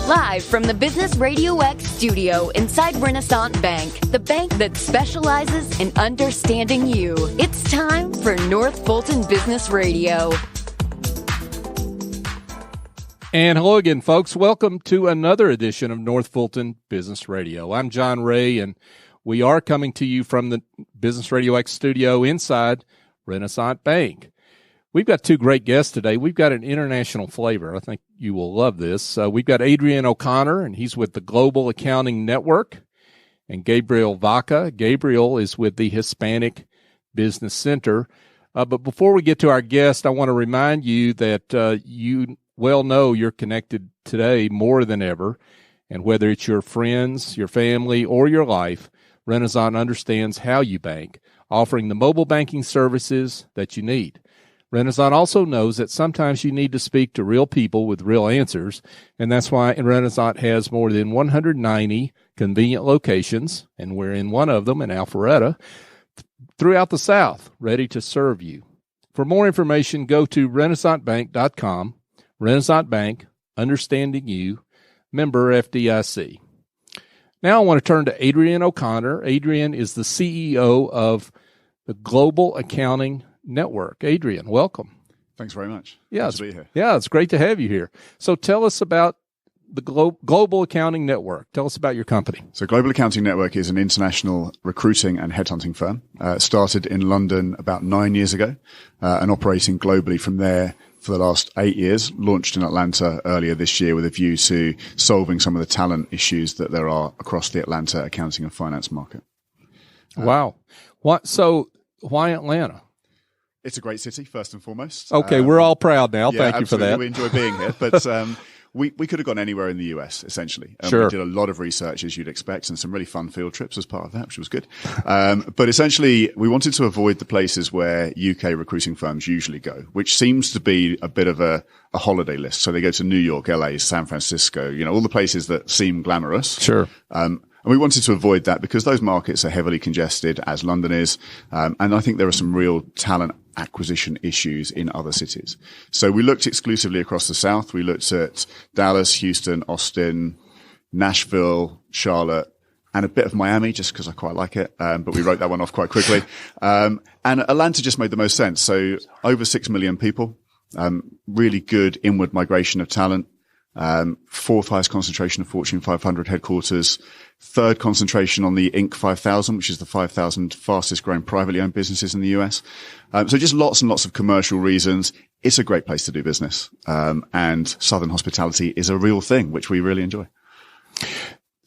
Live from the Business Radio X studio inside Renaissance Bank, the bank that specializes in understanding you. It's time for North Fulton Business Radio. And hello again, folks. Welcome to another edition of North Fulton Business Radio. I'm John Ray, and we are coming to you from the Business Radio X studio inside Renaissance Bank. We've got two great guests today. We've got an international flavor. I think you will love this. We've got Adrian O'Connor, and he's with the Global Accounting Network, and Gabriel Vaca. Gabriel is with the Hispanic Business Center. But before we get to our guest, I want to remind you that you well know you're connected today more than ever, and whether it's your friends, your family, or your life, Renaissance understands how you bank, offering the mobile banking services that you need. Renaissance also knows that sometimes you need to speak to real people with real answers, and that's why Renaissance has more than 190 convenient locations, and we're in one of them in Alpharetta, throughout the South, ready to serve you. For more information, go to renaissancebank.com. Renaissance Bank, understanding you, member FDIC. Now I want to turn to Adrian O'Connor. Adrian is the CEO of the Global Accounting Network. Adrian, welcome. Thanks very much. Yeah, Nice to be here. Yeah, it's great to have you here. So tell us about the Global Accounting Network. Tell us about your company. So Global Accounting Network is an international recruiting and headhunting firm. Started in London about 9 years ago and operating globally from there for the last 8 years, launched in Atlanta earlier this year with a view to solving some of the talent issues that there are across the Atlanta accounting and finance market. Wow. So why Atlanta? It's a great city, first and foremost. Okay, we're all proud now. Yeah, Thank you for that. We enjoy being here. But we could have gone anywhere in the US, essentially. Sure. We did a lot of research, as you'd expect, and some really fun field trips as part of that, which was good. But essentially, we wanted to avoid the places where UK recruiting firms usually go, which seems to be a bit of a holiday list. So they go to New York, LA, San Francisco, all the places that seem glamorous. Sure. And we wanted to avoid that because those markets are heavily congested, as London is. And I think there are some real talent acquisition issues in other cities. So we looked exclusively across the South. We looked at Dallas, Houston, Austin, Nashville, Charlotte, and a bit of Miami, just because I quite like it. But we wrote that one off quite quickly. And Atlanta just made the most sense. So over 6 million people, really good inward migration of talent. Fourth highest concentration of Fortune 500 headquarters, third concentration on the Inc. 5000, which is the 5,000 fastest growing privately owned businesses in the US. So just lots and lots of commercial reasons. It's a great place to do business. And Southern hospitality is a real thing, which we really enjoy.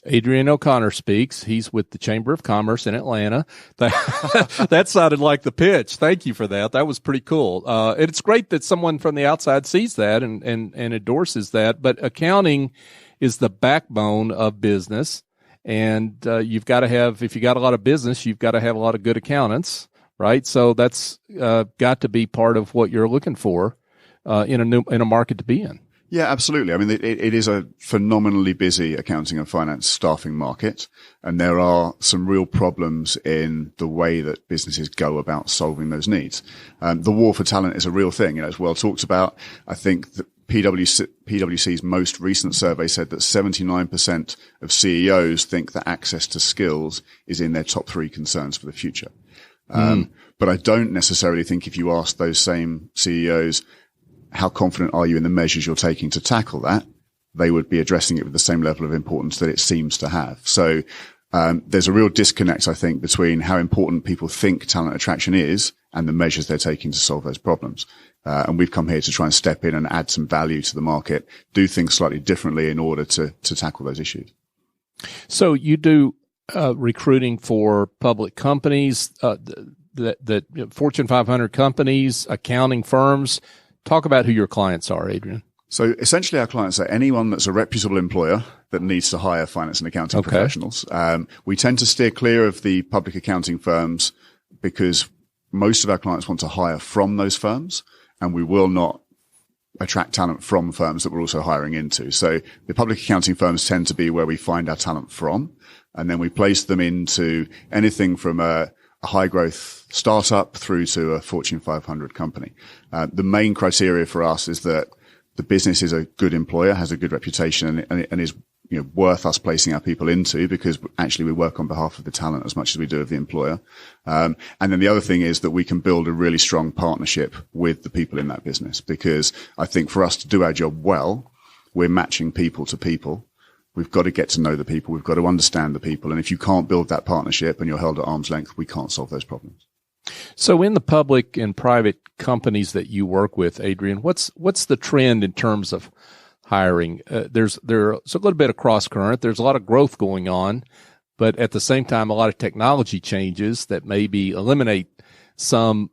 Adrian O'Connor speaks. He's with the Chamber of Commerce in Atlanta. That sounded like the pitch. Thank you for that. That was pretty cool. It's great that someone from the outside sees that and endorses that. But accounting is the backbone of business. And you've got to have, if you got a lot of business, you've got to have a lot of good accountants, right? So that's got to be part of what you're looking for in a market to be in. Yeah, absolutely. I mean, it is a phenomenally busy accounting and finance staffing market, and there are some real problems in the way that businesses go about solving those needs. The war for talent is a real thing. It's well talked about. I think that PwC's most recent survey said that 79% of CEOs think that access to skills is in their top 3 concerns for the future. But I don't necessarily think if you ask those same CEOs, how confident are you in the measures you're taking to tackle that, they would be addressing it with the same level of importance that it seems to have. So there's a real disconnect, I think, between how important people think talent attraction is and the measures they're taking to solve those problems. And we've come here to try and step in and add some value to the market, do things slightly differently in order to tackle those issues. So you do recruiting for public companies, that Fortune 500 companies, accounting firms. Talk about who your clients are, Adrian. So essentially our clients are anyone that's a reputable employer that needs to hire finance and accounting professionals. We tend to steer clear of the public accounting firms because most of our clients want to hire from those firms, and we will not attract talent from firms that we're also hiring into. So the public accounting firms tend to be where we find our talent from, and then we place them into anything from a high growth startup through to a Fortune 500 company. The main criteria for us is that the business is a good employer, has a good reputation, and is worth us placing our people into, because actually we work on behalf of the talent as much as we do of the employer. And then the other thing is that we can build a really strong partnership with the people in that business, because I think for us to do our job well, we're matching people to people. We've got to get to know the people. We've got to understand the people. And if you can't build that partnership and you're held at arm's length, we can't solve those problems. So in the public and private companies that you work with, Adrian, what's the trend in terms of hiring? There's a little bit of cross current. There's a lot of growth going on, but at the same time, a lot of technology changes that maybe eliminate some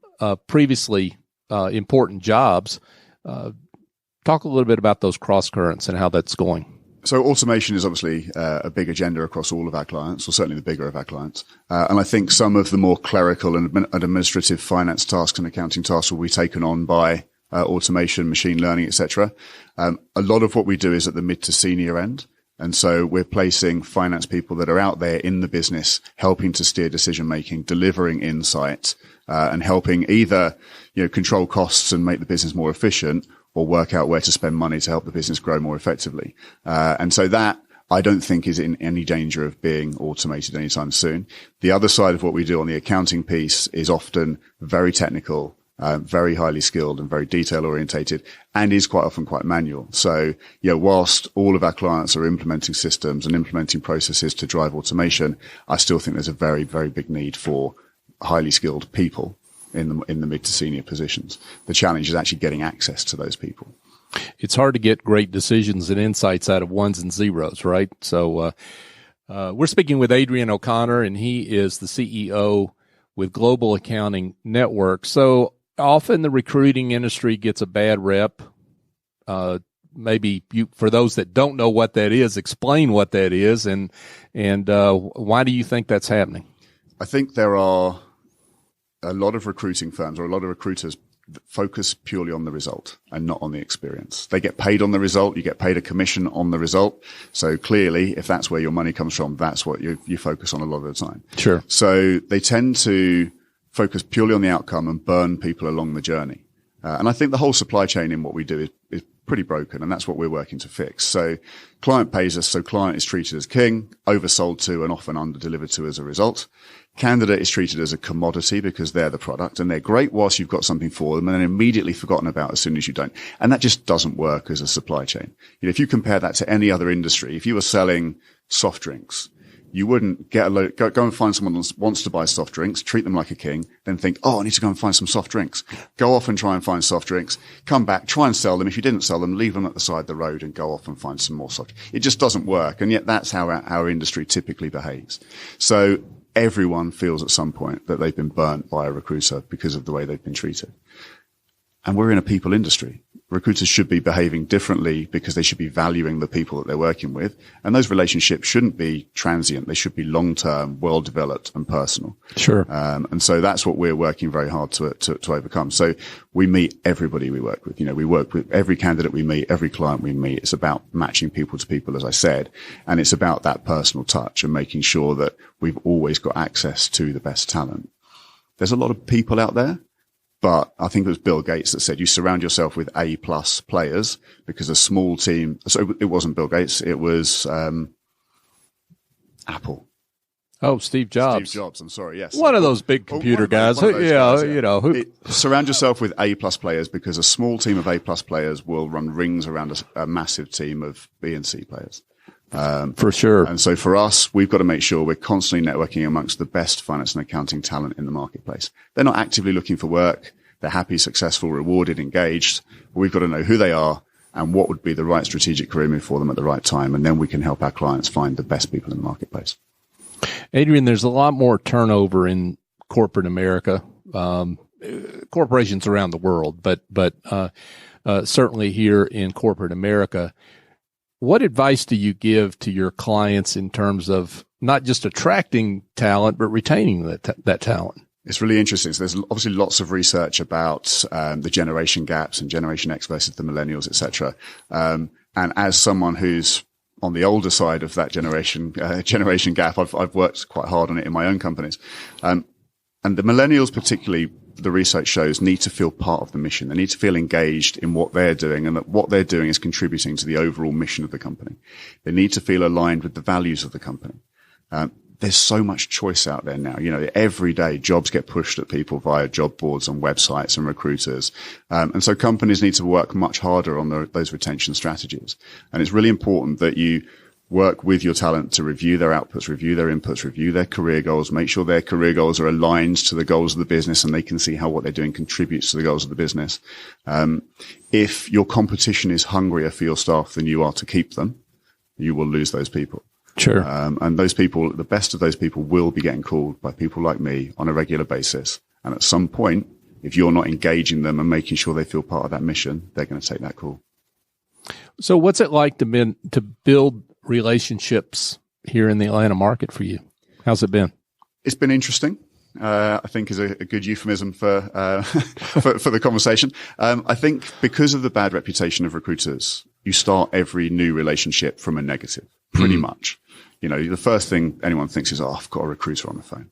previously important jobs. Talk a little bit about those cross currents and how that's going. So automation is obviously a big agenda across all of our clients, or certainly the bigger of our clients. And I think some of the more clerical and administrative finance tasks and accounting tasks will be taken on by automation, machine learning, etc. A lot of what we do is at the mid to senior end. And so we're placing finance people that are out there in the business, helping to steer decision making, delivering insight, and helping either, control costs and make the business more efficient, or work out where to spend money to help the business grow more effectively. And so that, I don't think, is in any danger of being automated anytime soon. The other side of what we do on the accounting piece is often very technical, very highly skilled and very detail orientated, and is quite often quite manual. So, whilst all of our clients are implementing systems and implementing processes to drive automation, I still think there's a very, very big need for highly skilled people in the mid to senior positions. The challenge is actually getting access to those people. It's hard to get great decisions and insights out of ones and zeros, right? So we're speaking with Adrian O'Connor, and he is the CEO with Global Accounting Network. So often the recruiting industry gets a bad rep. Maybe for those that don't know what that is, explain what that is, and why do you think that's happening? I think there are a lot of recruiting firms, or a lot of recruiters, that focus purely on the result and not on the experience. They get paid on the result. You get paid a commission on the result. So clearly, if that's where your money comes from, that's what you focus on a lot of the time. Sure. So they tend to focus purely on the outcome and burn people along the journey. And I think the whole supply chain in what we do is pretty broken, and that's what we're working to fix. So client pays us, so client is treated as king, oversold to, and often under-delivered to as a result. Candidate is treated as a commodity because they're the product, and they're great whilst you've got something for them, and then immediately forgotten about as soon as you don't. And that just doesn't work as a supply chain. If you compare that to any other industry, if you were selling soft drinks, you wouldn't go and find someone who wants to buy soft drinks, treat them like a king, then think, I need to go and find some soft drinks. Go off and try and find soft drinks, come back, try and sell them. If you didn't sell them, leave them at the side of the road and go off and find some more soft. It just doesn't work. And yet that's how our industry typically behaves. So everyone feels at some point that they've been burnt by a recruiter because of the way they've been treated. And we're in a people industry. Recruiters should be behaving differently because they should be valuing the people that they're working with. And those relationships shouldn't be transient. They should be long-term, well-developed and personal. Sure. And so that's what we're working very hard to overcome. So we meet everybody we work with. We work with every candidate we meet, every client we meet. It's about matching people to people, as I said. And it's about that personal touch and making sure that we've always got access to the best talent. There's a lot of people out there. But I think it was Bill Gates that said you surround yourself with A+ players, because a small team. So it wasn't Bill Gates. It was Apple. Oh, Steve Jobs. Steve Jobs. I'm sorry. Yes. One of those big computer guys. Surround yourself with A+ players, because a small team of A+ players will run rings around a massive team of B and C players. For sure. And so for us, we've got to make sure we're constantly networking amongst the best finance and accounting talent in the marketplace. They're not actively looking for work. They're happy, successful, rewarded, engaged. But we've got to know who they are and what would be the right strategic career move for them at the right time. And then we can help our clients find the best people in the marketplace. Adrian, there's a lot more turnover in corporate America, corporations around the world, but certainly here in corporate America. What advice do you give to your clients in terms of not just attracting talent, but retaining that talent? It's really interesting. So there's obviously lots of research about the generation gaps and Generation X versus the millennials, etc. And as someone who's on the older side of that generation gap, I've worked quite hard on it in my own companies. And the millennials particularly the research shows, need to feel part of the mission. They need to feel engaged in what they're doing, and that what they're doing is contributing to the overall mission of the company. They need to feel aligned with the values of the company. There's so much choice out there now. Every day jobs get pushed at people via job boards and websites and recruiters. And so companies need to work much harder on those retention strategies. And it's really important that you work with your talent to review their outputs, review their inputs, review their career goals, make sure their career goals are aligned to the goals of the business and they can see how what they're doing contributes to the goals of the business. If your competition is hungrier for your staff than you are to keep them, you will lose those people. Sure. And those people, the best of those people will be getting called by people like me on a regular basis. And at some point, if you're not engaging them and making sure they feel part of that mission, they're going to take that call. So what's it like to build relationships here in the Atlanta market for you? How's it been? It's been interesting. I think is a good euphemism for the conversation. I think because of the bad reputation of recruiters, you start every new relationship from a negative, pretty much. The first thing anyone thinks is, I've got a recruiter on the phone.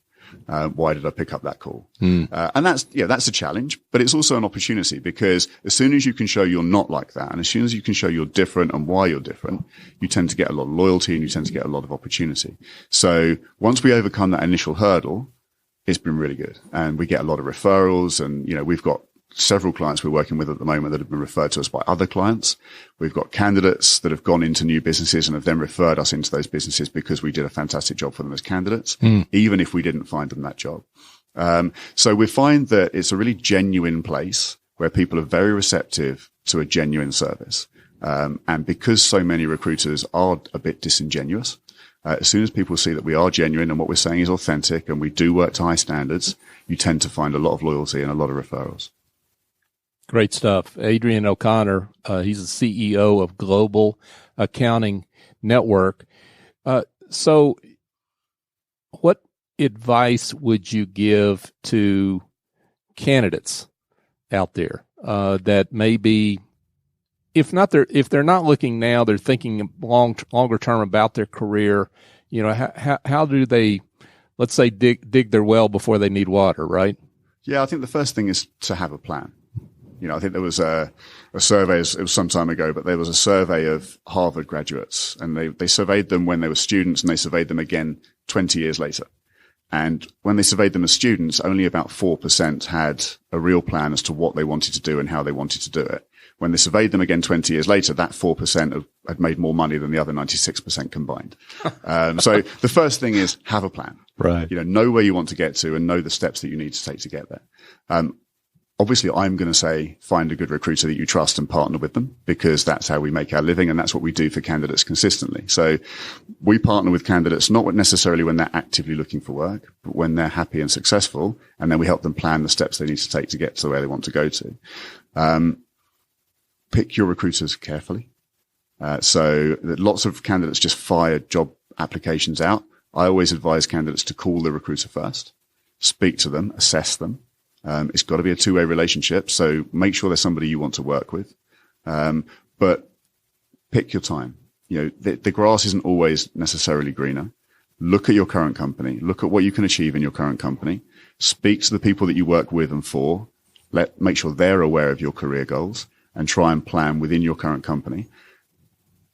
Why did I pick up that call? And that's a challenge, but it's also an opportunity, because as soon as you can show you're not like that, and as soon as you can show you're different and why you're different, you tend to get a lot of loyalty and you tend to get a lot of opportunity. So once we overcome that initial hurdle, it's been really good. And we get a lot of referrals, and, we've got several clients we're working with at the moment that have been referred to us by other clients. We've got candidates that have gone into new businesses and have then referred us into those businesses because we did a fantastic job for them as candidates, even if we didn't find them that job. So we find that it's a really genuine place where people are very receptive to a genuine service. And because so many recruiters are a bit disingenuous, as soon as people see that we are genuine and what we're saying is authentic and we do work to high standards, you tend to find a lot of loyalty and a lot of referrals. Great stuff. Adrian O'Connor, he's the CEO of Global Accounting Network. So what advice would you give to candidates out there that may be, if they're not looking now, they're thinking longer term about their career? How do they, let's say, dig their well before they need water, right? Yeah, I think the first thing is to have a plan. I think there was a survey, it was some time ago, but there was a survey of Harvard graduates, and they surveyed them when they were students, and they surveyed them again 20 years later. And when they surveyed them as students, only about 4% had a real plan as to what they wanted to do and how they wanted to do it. When they surveyed them again 20 years later, that 4% had made more money than the other 96% combined. So the first thing is have a plan. Right. Know where you want to get to and know the steps that you need to take to get there. Obviously, I'm going to say find a good recruiter that you trust and partner with them, because that's how we make our living and that's what we do for candidates consistently. So we partner with candidates not necessarily when they're actively looking for work, but when they're happy and successful, and then we help them plan the steps they need to take to get to where they want to go to. Pick your recruiters carefully. So lots of candidates just fire job applications out. I always advise candidates to call the recruiter first, speak to them, assess them. It's got to be a two-way relationship, so make sure there's somebody you want to work with. But pick your time. The grass isn't always necessarily greener. Look at your current company. Look at what you can achieve in your current company. Speak to the people that you work with and for. Make sure they're aware of your career goals and try and plan within your current company.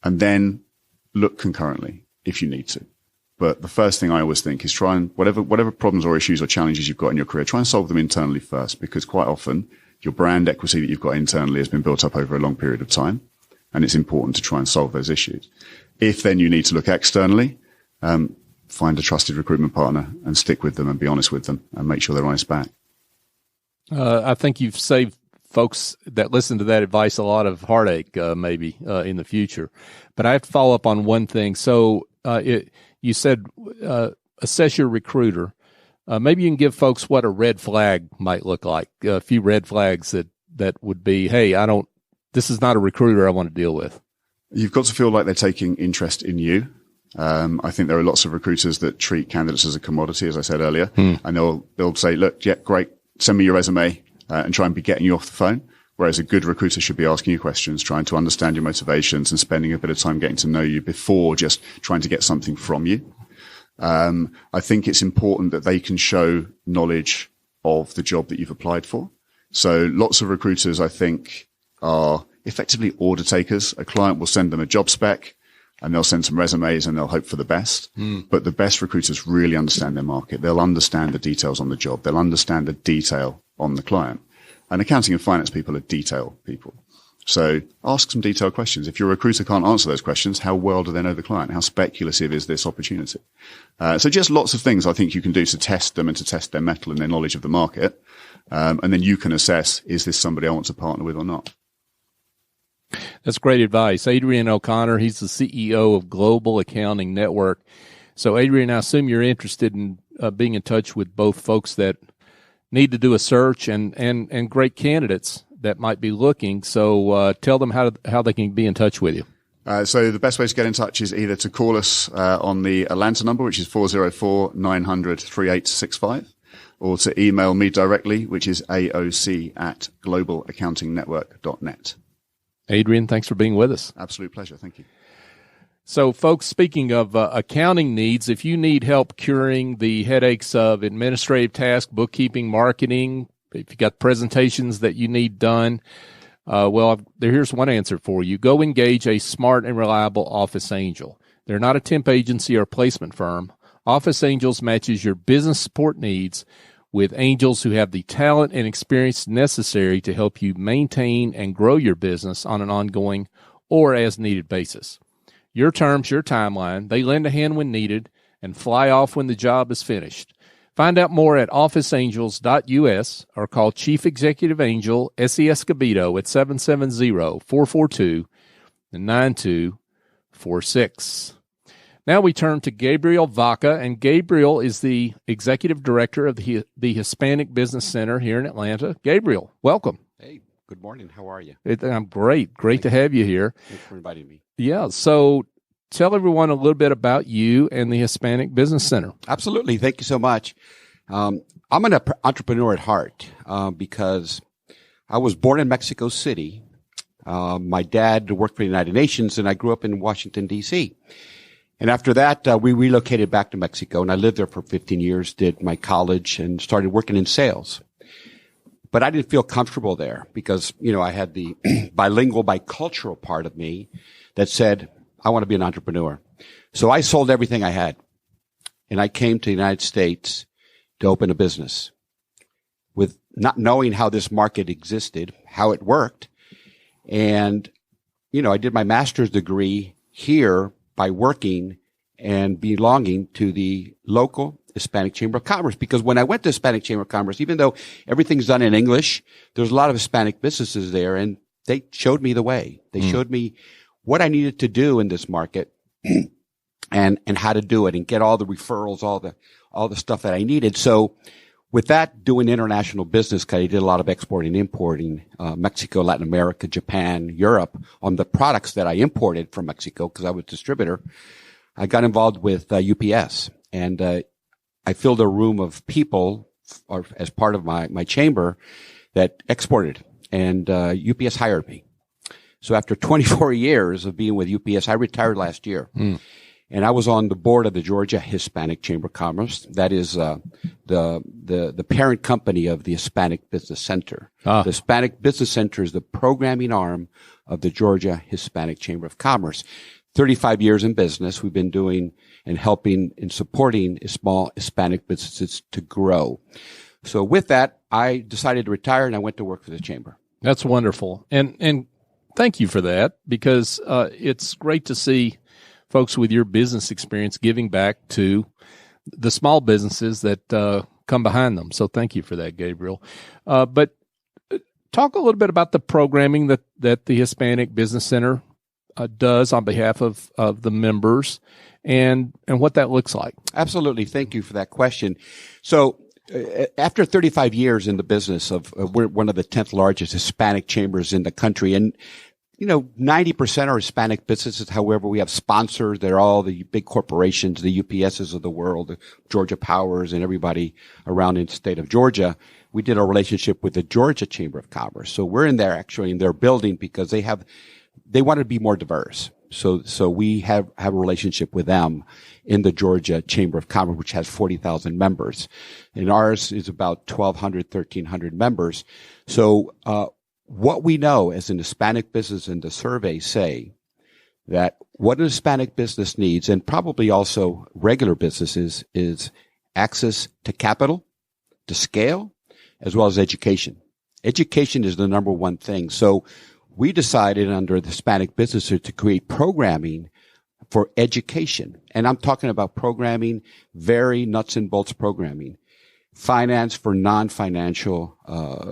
And then look concurrently if you need to. But the first thing I always think is try and whatever problems or issues or challenges you've got in your career, try and solve them internally first, because quite often your brand equity that you've got internally has been built up over a long period of time, and it's important to try and solve those issues. If then you need to look externally, find a trusted recruitment partner and stick with them and be honest with them and make sure they're honest back. I think you've saved folks that listen to that advice a lot of heartache, maybe in the future. But I have to follow up on one thing. So you said assess your recruiter. Maybe you can give folks what a red flag might look like. A few red flags that would be, hey, this is not a recruiter I want to deal with. You've got to feel like they're taking interest in you. I think there are lots of recruiters that treat candidates as a commodity, as I said earlier, and they'll say, look, yeah, great, send me your resume, and try and be getting you off the phone. Whereas a good recruiter should be asking you questions, trying to understand your motivations and spending a bit of time getting to know you before just trying to get something from you. I think it's important that they can show knowledge of the job that you've applied for. So lots of recruiters, I think, are effectively order takers. A client will send them a job spec and they'll send some resumes and they'll hope for the best. But the best recruiters really understand their market. They'll understand the details on the job. They'll understand the detail on the client. And accounting and finance people are detail people. So ask some detailed questions. If your recruiter can't answer those questions, how well do they know the client? How speculative is this opportunity? So just lots of things I think you can do to test them and to test their mettle and their knowledge of the market. And then you can assess, is this somebody I want to partner with or not? That's great advice. Adrian O'Connor, he's the CEO of Global Accounting Network. So, Adrian, I assume you're interested in being in touch with both folks that need to do a search and great candidates that might be looking. So tell them how they can be in touch with you. So the best way to get in touch is either to call us on the Atlanta number, which is 404-900-3865, or to email me directly, which is aoc@globalaccountingnetwork.net. Adrian, thanks for being with us. Absolute pleasure. Thank you. So, folks, speaking of accounting needs, if you need help curing the headaches of administrative tasks, bookkeeping, marketing, if you got presentations that you need done, here's one answer for you. Go engage a smart and reliable office angel. They're not a temp agency or placement firm. Office Angels matches your business support needs with angels who have the talent and experience necessary to help you maintain and grow your business on an ongoing or as needed basis. Your terms, your timeline. They lend a hand when needed and fly off when the job is finished. Find out more at officeangels.us or call Chief Executive Angel S.E. Escobedo at 770-442-9246. Now we turn to Gabriel Vaca, and Gabriel is the Executive Director of the Hispanic Business Center here in Atlanta. Gabriel, welcome. Hey, good morning. How are you? I'm great. Great to have you here. Thanks for inviting me. Yeah, so tell everyone a little bit about you and the Hispanic Business Center. Absolutely. Thank you so much. I'm an entrepreneur at heart because I was born in Mexico City. My dad worked for the United Nations, and I grew up in Washington, D.C. And after that, we relocated back to Mexico, and I lived there for 15 years, did my college, and started working in sales. But I didn't feel comfortable there because, I had the bilingual, bicultural part of me that said, I want to be an entrepreneur. So I sold everything I had, and I came to the United States to open a business with not knowing how this market existed, how it worked. And, I did my master's degree here by working and belonging to the local Hispanic Chamber of Commerce. Because when I went to Hispanic Chamber of Commerce, even though everything's done in English, there's a lot of Hispanic businesses there, and they showed me the way. They showed me what I needed to do in this market and how to do it and get all the referrals, all the stuff that I needed. So with that, doing international business, because I did a lot of exporting, importing, Mexico, Latin America, Japan, Europe, on the products that I imported from Mexico, because I was a distributor, I got involved with UPS. And I filled a room of people as part of my chamber that exported. And UPS hired me. So after 24 years of being with UPS, I retired last year. And I was on the board of the Georgia Hispanic Chamber of Commerce. That is the parent company of the Hispanic Business Center. The Hispanic Business Center is the programming arm of the Georgia Hispanic Chamber of Commerce. 35 years in business, we've been doing and helping and supporting small Hispanic businesses to grow. So with that, I decided to retire and I went to work for the chamber. That's wonderful. And thank you for that, because it's great to see folks with your business experience giving back to the small businesses that come behind them. So thank you for that, Gabriel. But talk a little bit about the programming that the Hispanic Business Center does on behalf of the members and what that looks like. Absolutely. Thank you for that question. So after 35 years in the business we're one of the 10th largest Hispanic chambers in the country. And 90% are Hispanic businesses. However, we have sponsors. They're all the big corporations, the UPSs of the world, the Georgia Powers, and everybody around in the state of Georgia. We did a relationship with the Georgia Chamber of Commerce. So we're in there actually in their building because they want to be more diverse. So we have a relationship with them in the Georgia Chamber of Commerce, which has 40,000 members. And ours is about 1,200, 1,300 members. So, what we know as an Hispanic business in the survey say that what an Hispanic business needs, and probably also regular businesses, is access to capital, to scale, as well as education. Education is the number one thing. So we decided under the Hispanic Business Center to create programming for education. And I'm talking about programming, very nuts and bolts programming. Finance for non-financial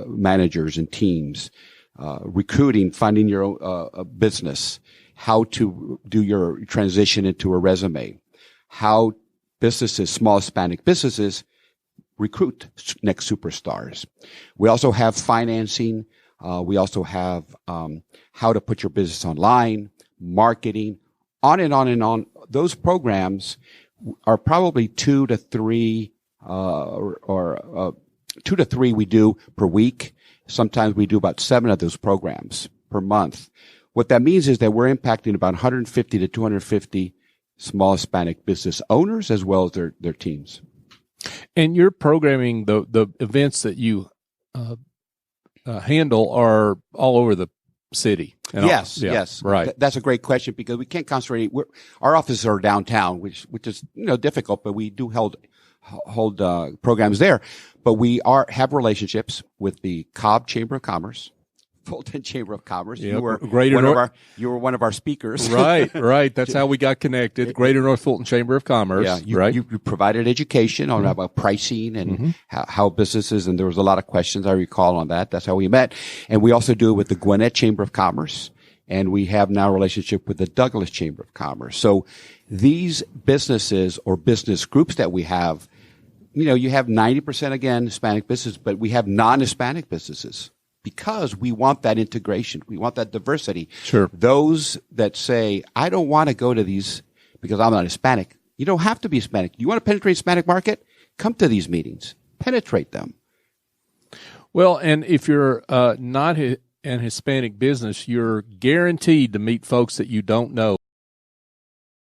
managers and teams, recruiting, finding your own business, how to do your transition into a resume, how businesses, small Hispanic businesses, recruit next superstars. We also have financing. We also have how to put your business online, marketing, on and on and on. Those programs are probably 2 to 3 2 to 3 we do per week. Sometimes we do about 7 of those programs per month. What that means is that we're impacting about 150 to 250 small Hispanic business owners as well as their teams. And you're programming the events that you handle are all over the city. Yes. Right. That's a great question because we can't concentrate. Our offices are downtown, which is difficult, but we do hold programs there. But we have relationships with the Cobb Chamber of Commerce, Fulton Chamber of Commerce. Yep. You were one of our speakers. Right. That's how we got connected. Greater North Fulton Chamber of Commerce. Yeah, you provided education on about pricing and how businesses, and there was a lot of questions I recall on that. That's how we met. And we also do it with the Gwinnett Chamber of Commerce. And we have now a relationship with the Douglas Chamber of Commerce. So these businesses or business groups that we have, you have 90% again Hispanic business, but we have non-Hispanic businesses. Because we want that integration. We want that diversity. Sure. Those that say, I don't want to go to these because I'm not Hispanic. You don't have to be Hispanic. You want to penetrate the Hispanic market? Come to these meetings. Penetrate them. Well, and if you're not an Hispanic business, you're guaranteed to meet folks that you don't know